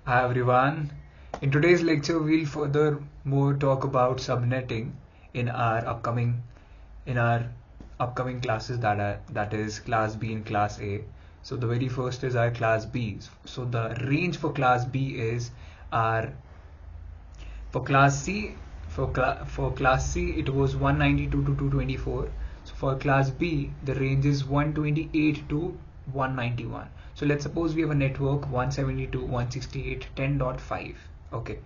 Hi everyone. In today's lecture, we'll further more talk about subnetting in our upcoming classes that is class B and class A. So the very first is our class B. So the range for class B is our for class C for class C it was 192 to 224. So for class B the range is 128 to 191. So let's suppose we have a network 172 168 10.5. Okay,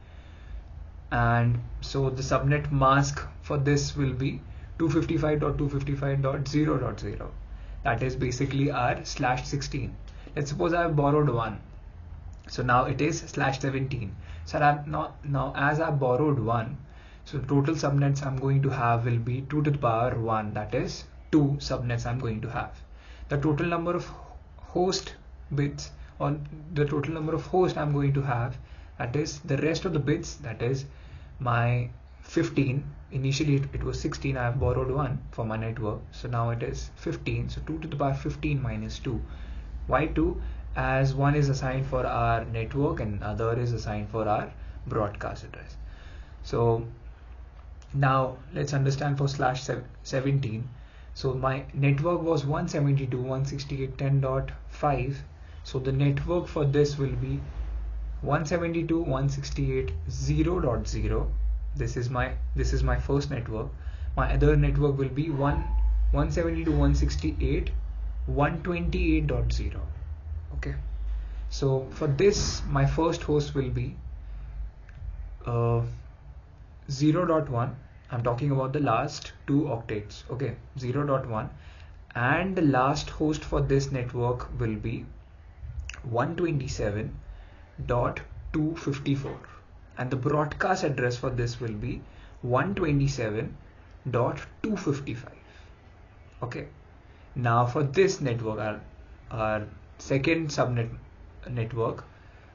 and so the subnet mask for this will be 255.255.0.0. that is basically our /16. Let's suppose I have borrowed one, so now it is /17. So now as I borrowed one, so total subnets I'm going to have will be 2 to the power 1, that is 2 subnets I'm going to have. The total number of host bits, or the total number of hosts I'm going to have, that is the rest of the bits, that is my 15. Initially it was 16, I have borrowed 1 for my network, so now it is 15. So 2 to the power 15 minus 2. Why 2? As one is assigned for our network and other is assigned for our broadcast address. So now let's understand for /17. So my network was 172.168.10.5. so the network for this will be 172.168.0.0. this is my first network. My other network will be 172.168.128.0. okay, so for this my first host will be 0.1. I'm talking about the last 2 octets. Okay, 0.1, and the last host for this network will be 127.254, and the broadcast address for this will be 127.255. okay, now for this network, our second subnet network,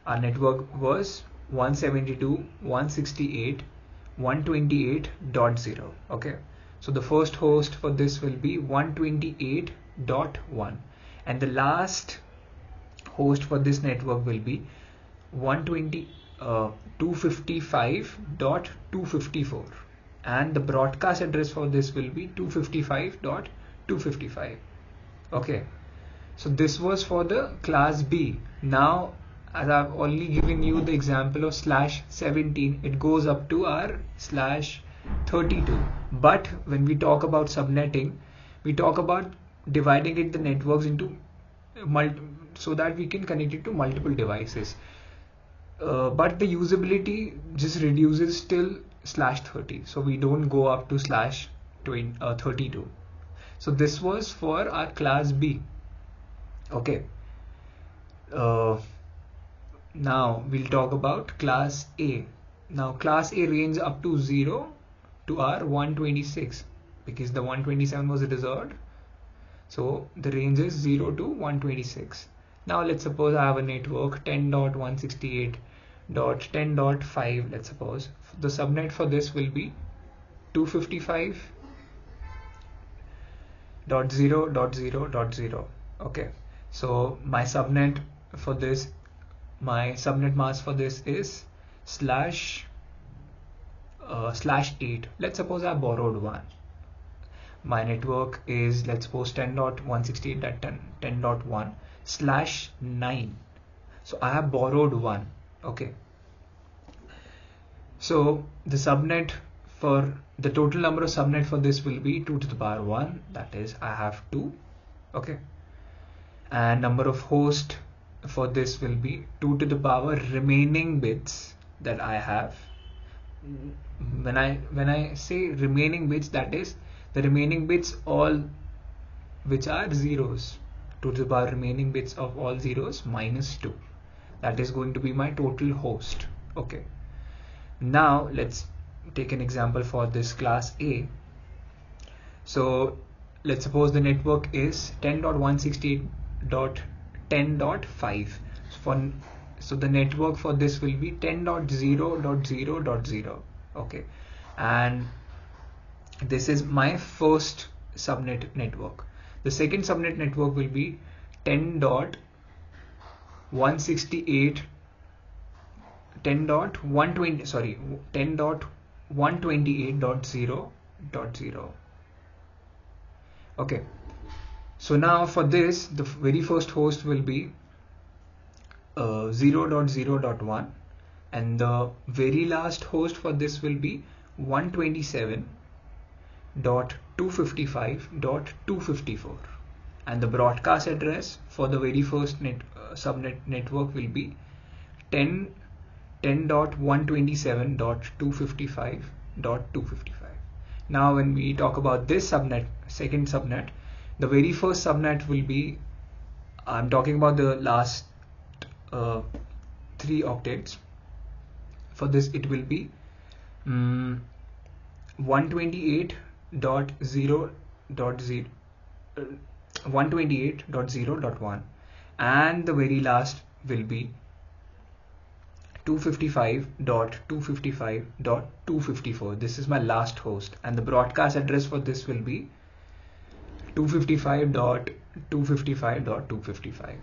our network was 172.168.128.0. okay, so the first host for this will be 128.1, and the last host for this network will be 255.254, and the broadcast address for this will be 255.255. okay, so this was for the class B. Now as I've only given you the example of /17, it goes up to our /32. But when we talk about subnetting, we talk about dividing the networks into so that we can connect it to multiple devices. But the usability just reduces till /30, so we don't go up to /32. So this was for our class B. okay, now we'll talk about class A. Now class A range up to 0 to our 126, because the 127 was reserved, so the range is 0 to 126. Now let's suppose I have a network 10.168.10.5. let's suppose the subnet for this will be 255.0.0.0. okay, so my subnet mask for this is /8. let's suppose I borrowed 1. My network is, let's suppose, 10.168.10.1 /9. so I have borrowed 1. okay, so the subnet for the total number of subnet for this will be 2 to the power 1, that is I have 2. okay, and number of host for this will be 2 to the power remaining bits that I have. When I say remaining bits, that is the remaining bits all which are zeros, 2 to the power remaining bits of all zeros minus 2. That is going to be my total host. okay, now let's take an example for this class A. So let's suppose the network is 10.168.10.5. so the network for this will be 10.0.0.0. okay, and this is my first subnet network. The second subnet network will be 10.168 10.120 sorry 10.128.0.0. Okay, so now for this the very first host will be 0.0.1, and the very last host for this will be 127.255.254, and the broadcast address for the very first subnet network will be 10.127.255.255. Now when we talk about this subnet, second subnet, the very first subnet will be, I'm talking about the last 3 octets. For this it will be 128.0.1, and the very last will be 255.255.254. This is my last host, and the broadcast address for this will be 255.255.255.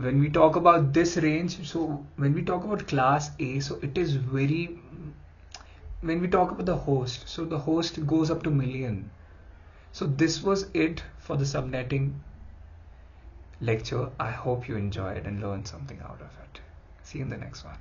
When we talk about this range, so when we talk about class A, so it is very, when we talk about the host, so the host goes up to million. So this was it for the subnetting lecture. I hope you enjoyed and learned something out of it. See you in the next one.